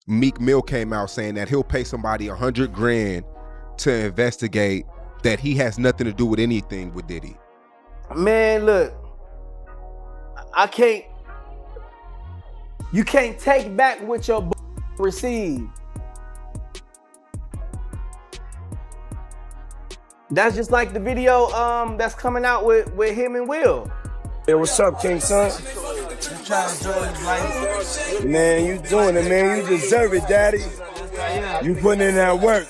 Meek Mill came out saying that he'll pay somebody 100 grand to investigate that he has nothing to do with anything with Diddy. Man, look, I can't. You can't take back what your received. That's just like the video that's coming out with him and Will. Hey, what's up, King Son? Man, you doing it, man. You deserve it, Daddy. You putting in that work.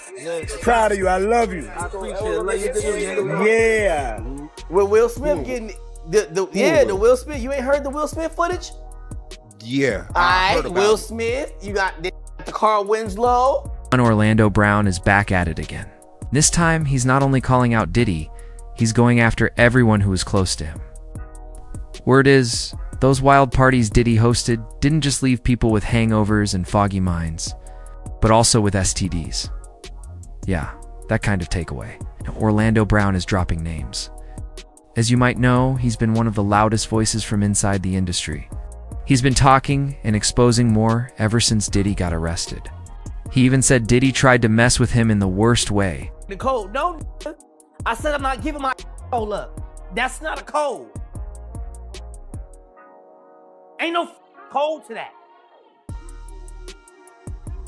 Proud of you. I love you. I appreciate it. Yeah. With Will Smith getting the Will Smith. You ain't heard the Will Smith footage? Yeah. All right, Will Smith. You got the Carl Winslow. Orlando Brown is back at it again. This time, he's not only calling out Diddy, he's going after everyone who was close to him. Word is, those wild parties Diddy hosted didn't just leave people with hangovers and foggy minds, but also with STDs. Yeah, that kind of takeaway. Now, Orlando Brown is dropping names. As you might know, he's been one of the loudest voices from inside the industry. He's been talking and exposing more ever since Diddy got arrested. He even said Diddy tried to mess with him in the worst way. The code, no, I said I'm not giving my code up. That's not a code. Ain't no code to that.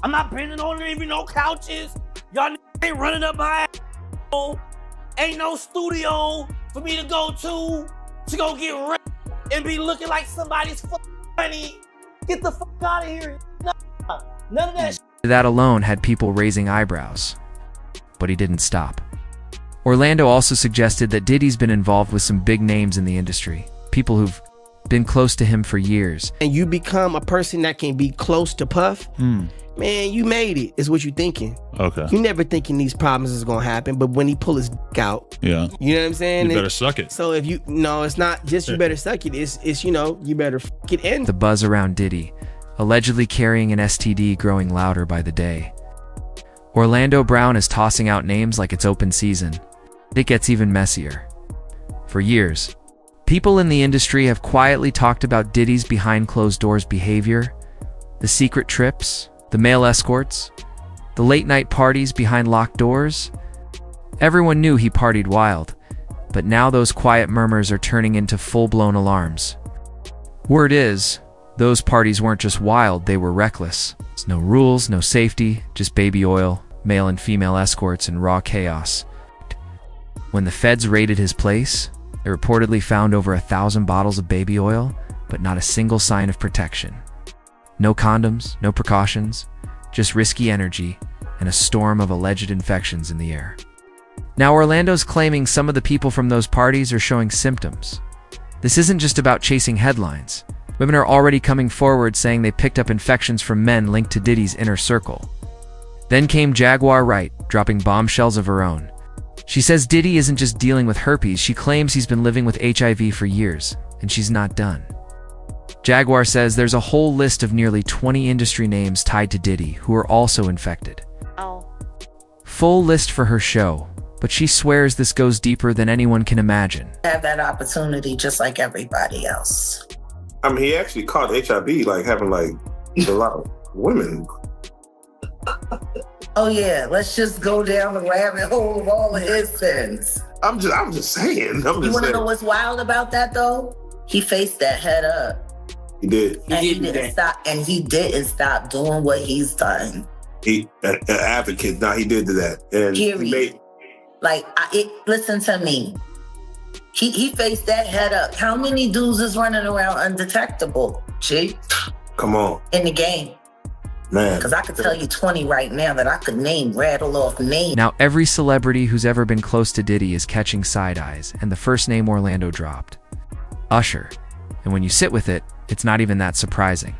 I'm not bending on even no couches. Y'all ain't running up my ass. Ain't no studio for me to go go get ripped and be looking like somebody's funny. Get the fuck out of here. None of that. That alone had people raising eyebrows. But he didn't stop. Orlando also suggested that Diddy's been involved with some big names in the industry, people who've been close to him for years. And you become a person that can be close to Puff, man, you made it, is what you're thinking. Okay. You never thinking these problems is gonna happen, but when he pull his dick out, yeah, you know what I'm saying? You better suck it. So if it's not just you better suck it, it's you better fuck it in. The buzz around Diddy, allegedly carrying an STD, growing louder by the day. Orlando Brown is tossing out names like it's open season. It gets even messier. For years, people in the industry have quietly talked about Diddy's behind closed doors behavior, the secret trips, the male escorts, the late night parties behind locked doors. Everyone knew he partied wild, but now those quiet murmurs are turning into full-blown alarms. Word is, those parties weren't just wild, they were reckless. No rules, no safety, just baby oil, male and female escorts, and raw chaos. When the feds raided his place, they reportedly found over 1,000 bottles of baby oil, but not a single sign of protection. No condoms, no precautions, just risky energy and a storm of alleged infections in the air. Now Orlando's claiming some of the people from those parties are showing symptoms. This isn't just about chasing headlines. Women are already coming forward saying they picked up infections from men linked to Diddy's inner circle. Then came Jaguar Wright, dropping bombshells of her own. She says Diddy isn't just dealing with herpes, she claims he's been living with HIV for years, and she's not done. Jaguar says there's a whole list of nearly 20 industry names tied to Diddy who are also infected. Oh. Full list for her show, but she swears this goes deeper than anyone can imagine. Have that opportunity just like everybody else. I mean, he actually caught HIV, like having like a lot of women. Oh yeah, let's just go down the rabbit hole of all of his sins. I'm just saying. You want to know what's wild about that though? He faced that head up. He did. And he didn't stop. And he didn't stop doing what he's done. He an advocate. Now he did that. And period. Listen to me. He faced that head up. How many dudes is running around undetectable? G? Come on. In the game. Man. Because I could tell you 20 right now that I could rattle off names. Now every celebrity who's ever been close to Diddy is catching side eyes, and the first name Orlando dropped: Usher. And when you sit with it, it's not even that surprising.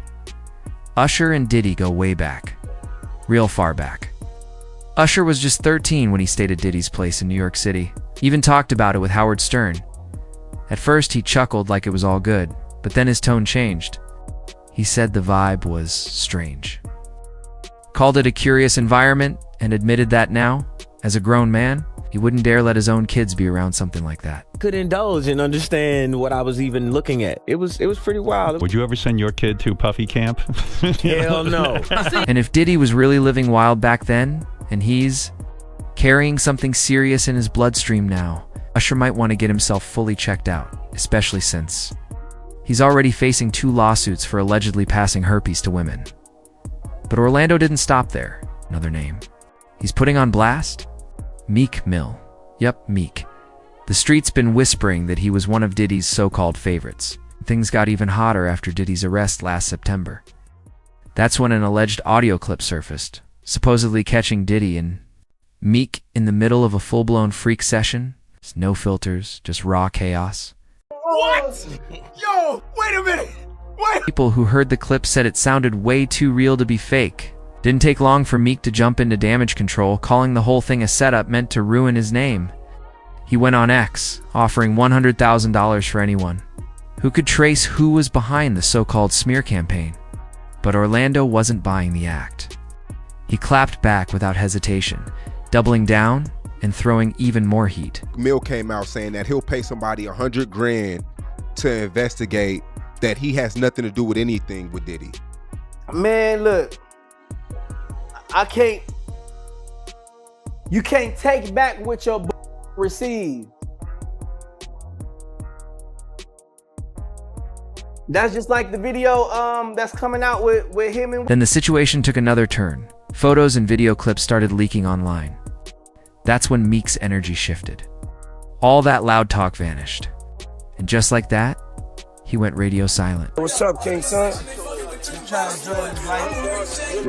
Usher and Diddy go way back. Real far back. Usher was just 13 when he stayed at Diddy's place in New York City. Even talked about it with Howard Stern. At first, he chuckled like it was all good, but then his tone changed. He said the vibe was strange. Called it a curious environment and admitted that now, As a grown man, he wouldn't dare let his own kids be around something like that. Could indulge and understand what I was even looking at. It was pretty wild. Would you ever send your kid to Puffy camp? Hell no. And if Diddy was really living wild back then, and he's carrying something serious in his bloodstream now, Usher might want to get himself fully checked out, especially since he's already facing 2 lawsuits for allegedly passing herpes to women. But Orlando didn't stop there. Another name he's putting on blast? Meek Mill. Yep, Meek. The street's been whispering that he was one of Diddy's so-called favorites. Things got even hotter after Diddy's arrest last September. That's when an alleged audio clip surfaced, supposedly catching Diddy and Meek in the middle of a full-blown freak session. No filters, just raw chaos. What? Yo, wait a minute. Wait. People who heard the clip said it sounded way too real to be fake. Didn't take long for Meek to jump into damage control, calling the whole thing a setup meant to ruin his name. He went on X, offering $100,000 for anyone who could trace who was behind the so-called smear campaign. But Orlando wasn't buying the act. He clapped back without hesitation, doubling down and throwing even more heat. Mill came out saying that he'll pay somebody $100,000 to investigate that he has nothing to do with anything with Diddy. Man, look, you can't take back what your received. That's just like the video that's coming out with him and... Then the situation took another turn. Photos and video clips started leaking online. That's when Meek's energy shifted. All that loud talk vanished. And just like that, he went radio silent. What's up, King Son?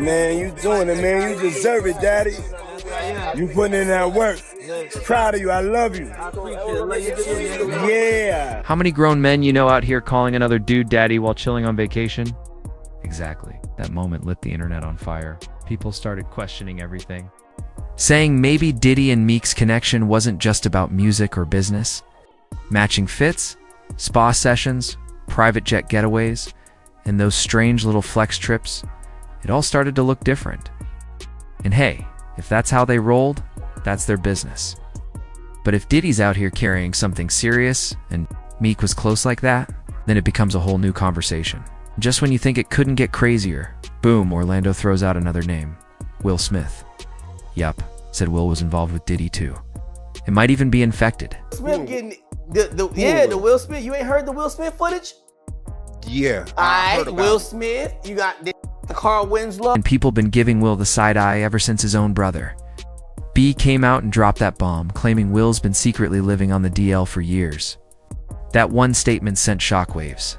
Man, you doing it, man. You deserve it, Daddy. You putting in that work. Proud of you. I love you. Yeah. How many grown men you know out here calling another dude daddy while chilling on vacation? Exactly. That moment lit the internet on fire. People started questioning everything, saying maybe Diddy and Meek's connection wasn't just about music or business. Matching fits, spa sessions, private jet getaways, and those strange little flex trips, it all started to look different. And hey, if that's how they rolled, that's their business. But if Diddy's out here carrying something serious and Meek was close like that, then it becomes a whole new conversation. Just when you think it couldn't get crazier, boom, Orlando throws out another name, Will Smith. Yup, said Will was involved with Diddy too. It might even be infected. Smith getting the Will Smith. You ain't heard the Will Smith footage? Yeah, I heard about Will Smith. You got the Carl Winslow. And people been giving Will the side eye ever since his own brother B came out and dropped that bomb, claiming Will's been secretly living on the DL for years. That one statement sent shockwaves.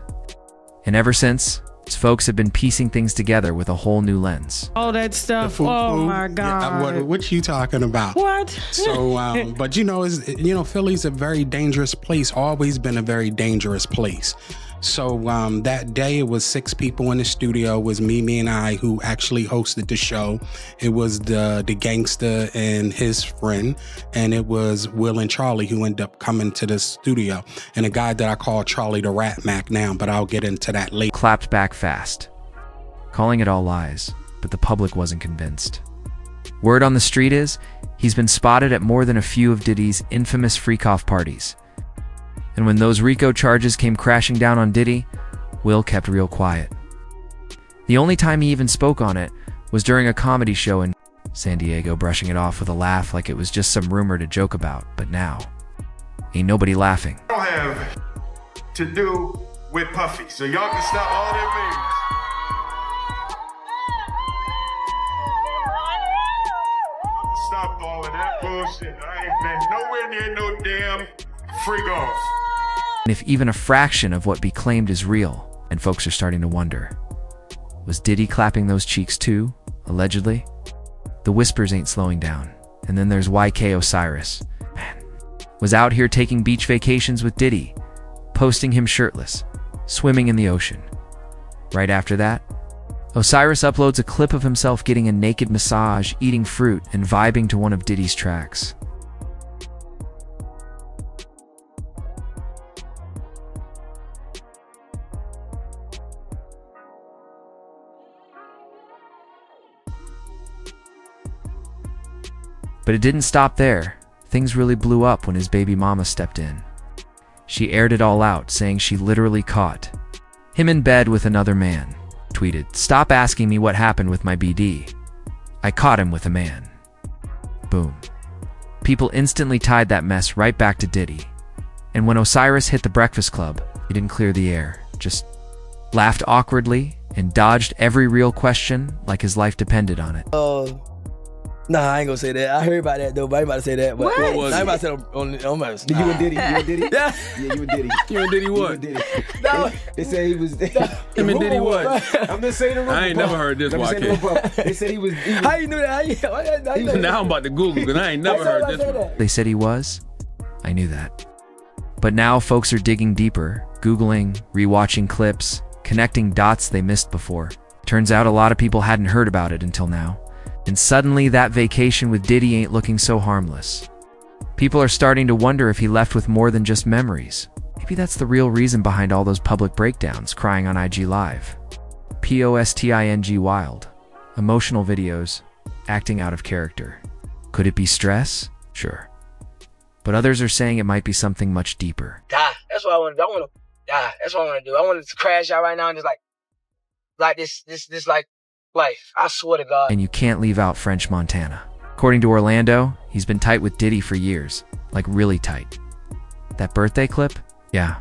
And ever since, folks have been piecing things together with a whole new lens. All that stuff. Oh my God. What you talking about? What? So, but Philly's a very dangerous place. Always been a very dangerous place. So that day it was 6 people in the studio. It was me and I who actually hosted the show. It was the gangster and his friend, and it was Will and Charlie who ended up coming to the studio, and a guy that I call Charlie the Rat Mac now, but I'll get into that later. Clapped back fast, calling it all lies, but the public wasn't convinced. Word on the street is he's been spotted at more than a few of Diddy's infamous freak-off parties. And when those RICO charges came crashing down on Diddy, Will kept real quiet. The only time he even spoke on it was during a comedy show in San Diego, brushing it off with a laugh like it was just some rumor to joke about. But now, ain't nobody laughing. I don't have to do with Puffy, so y'all can stop all that meetings. Stop all of that bullshit. I ain't been nowhere near no damn freak off. And if even a fraction of what be claimed is real, and folks are starting to wonder, was Diddy clapping those cheeks too, allegedly? The whispers ain't slowing down. And then there's YK Osiris. Man, was out here taking beach vacations with Diddy, posting him shirtless, swimming in the ocean. Right after that, Osiris uploads a clip of himself getting a naked massage, eating fruit, and vibing to one of Diddy's tracks. But it didn't stop there. Things really blew up when his baby mama stepped in. She aired it all out, saying she literally caught him in bed with another man. Tweeted, "Stop asking me what happened with my BD. I caught him with a man." Boom. People instantly tied that mess right back to Diddy. And when Osiris hit the Breakfast Club, he didn't clear the air, just laughed awkwardly and dodged every real question like his life depended on it. Nah, I ain't gonna say that. I heard about that though, but I ain't about to say that. But What was I ain't it? about to say it on my. You and Diddy? You and Diddy? Yeah. Yeah, you and Diddy. You and Diddy what? You and Diddy. No. They said he was. Him and Diddy what? I'm just saying the rumor. I ain't never heard this, YK. They said he was. How you knew that? How you know Now I'm about to Google because I ain't never heard this one. They said he was? I knew that. But now folks are digging deeper, Googling, rewatching clips, connecting dots they missed before. Turns out a lot of people hadn't heard about it until now. And suddenly that vacation with Diddy ain't looking so harmless. People are starting to wonder if he left with more than just memories. Maybe that's the real reason behind all those public breakdowns, crying on IG Live. POSTING wild. Emotional videos, acting out of character. Could it be stress? Sure. But others are saying it might be something much deeper. Die. That's what I want to do. I want to die. That's what I want to do. I want to crash out right now and just like this like life. I swear to God. And you can't leave out French Montana. According to Orlando, he's been tight with Diddy for years. Like really tight. That birthday clip? Yeah.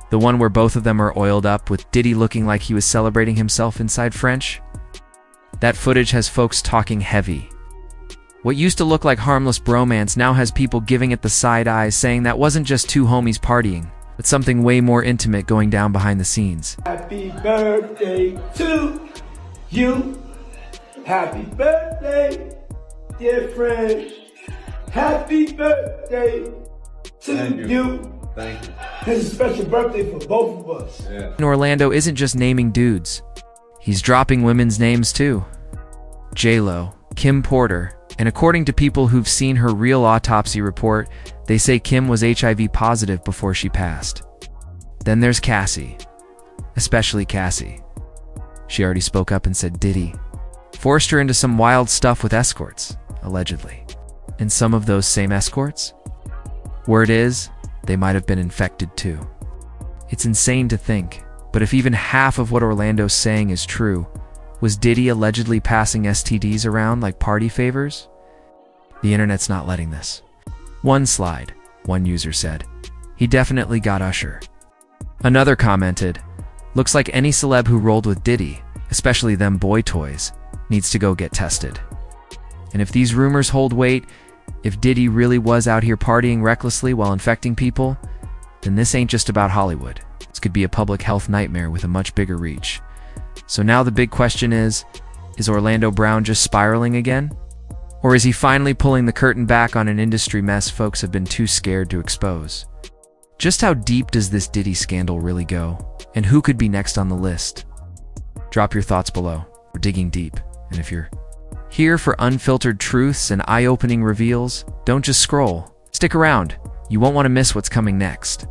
The one where both of them are oiled up with Diddy looking like he was celebrating himself inside French? That footage has folks talking heavy. What used to look like harmless bromance now has people giving it the side eyes, saying that wasn't just two homies partying, but something way more intimate going down behind the scenes. Happy birthday to you. Happy birthday, dear friend. Happy birthday to you. Thank you. This is a special birthday for both of us. Yeah. And Orlando isn't just naming dudes. He's dropping women's names too. J-Lo, Kim Porter, and according to people who've seen her real autopsy report, they say Kim was HIV positive before she passed. Then there's Cassie. Especially Cassie. She already spoke up and said Diddy forced her into some wild stuff with escorts, allegedly. And some of those same escorts? Word is, they might have been infected too. It's insane to think, but if even half of what Orlando's saying is true, was Diddy allegedly passing STDs around like party favors? The internet's not letting this. One slide, one user said. He definitely got Usher. Another commented, looks like any celeb who rolled with Diddy, especially them boy toys, needs to go get tested. And if these rumors hold weight, if Diddy really was out here partying recklessly while infecting people, then this ain't just about Hollywood. This could be a public health nightmare with a much bigger reach. So now the big question is Orlando Brown just spiraling again? Or is he finally pulling the curtain back on an industry mess folks have been too scared to expose? Just how deep does this Diddy scandal really go? And who could be next on the list? Drop your thoughts below. We're digging deep. And if you're here for unfiltered truths and eye-opening reveals, don't just scroll. Stick around. You won't want to miss what's coming next.